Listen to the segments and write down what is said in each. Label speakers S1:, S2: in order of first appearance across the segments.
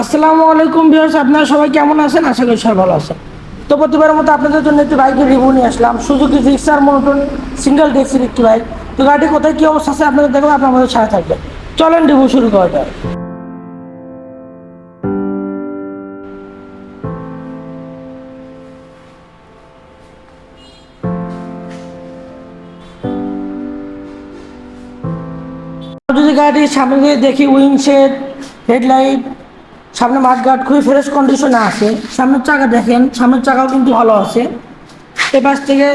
S1: আসসালামু আলাইকুম ভিউয়ার্স, আপনারা সবাই কেমন আছেন? আশা করি সবাই ভালো আছেন। তো প্রতিবারের মতো আপনাদের জন্য একটি বাইকের রিভিউ নিয়ে আসলাম, সুজুকি জিক্সার মনোটন সিঙ্গেল ডেক্সের একটি বাইক। তো গাড়িটি কোথায় কী অবস্থা আছে আপনাদের দেখবেন, আপনার আমাদের সাথে থাকবে। চলেন রিভিউ শুরু করা যায়। যদি গাড়িটির সামনে দিয়ে দেখি, উইন্ডশেড, হেডলাইট, সামনে মাঠগার্ড খুবই ফ্রেশ কন্ডিশনে আছে। সামনের চাকা দেখেন, সামনের চাকাও কিন্তু ভালো আছে। এ পাশ থেকে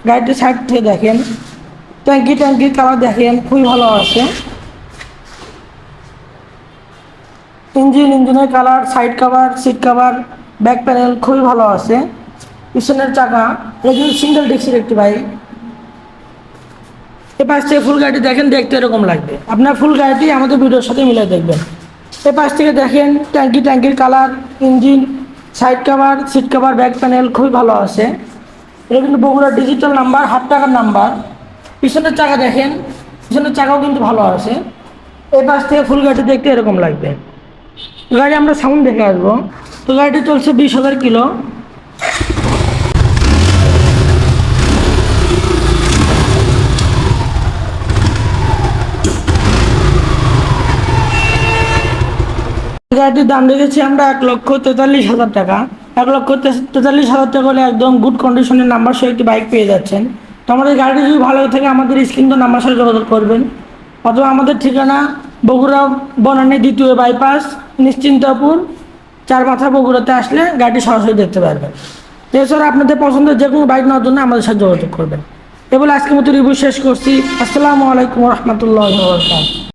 S1: গাড়িটির সাইড থেকে দেখেন, ট্যাঙ্কির কালার দেখেন খুবই ভালো আছে। ইঞ্জিনের colour, side cover, seat cover, back panel খুবই ভালো আছে। পিছনের চাকা, এটা কিন্তু সিঙ্গেল ডিস্কের একটি বাইক। এ পাশ থেকে ফুল গাড়িটি দেখেন, দেখতে এরকম লাগবে। আপনার ফুল গাড়িটি আমাদের ভিডিওর সাথে মিলে দেখবেন। এ পাশ থেকে দেখেন ট্যাঙ্কির colour, engine, side cover, seat cover, back panel খুবই ভালো আছে। এটা কিন্তু বগুড়ার ডিজিটাল নাম্বার, হাফ টাকার নাম্বার। পিছনের চাকা দেখেন, পিছনের চাকাও কিন্তু ভালো আছে। এই পাশ থেকে ফুল গাড়িটি দেখতে এরকম লাগবে। গাড়ি আমরা সাউন্ড দেখে আসবো। তো গাড়িটি চলছে 20,000 কিলো। গাড়িটির দাম রেখেছি আমরা 1,43,000 টাকা। 1,43,000 টাকা হলে একদম গুড কন্ডিশনের নাম্বার সহ একটি বাইক পেয়ে যাচ্ছেন। তো আমাদের গাড়িটি যদি ভালো থাকে আমাদের স্ক্রিন তো নাম্বার সাথে যোগাযোগ করবেন, অথবা আমাদের ঠিকানা বগুড়া বনানী 2য় বাইপাস, নিশ্চিন্তপুর, 4 মাথা বগুড়াতে আসলে গাড়িটি সরাসরি দেখতে পারবেন। এছাড়া আপনাদের পছন্দের যে কোনো বাইক নেওয়ার জন্য আমাদের সাথে যোগাযোগ করবেন। এ বলে আজকের মতো রিভিউ শেষ করছি। আসসালামু আলাইকুম রহমতুল্লাহ।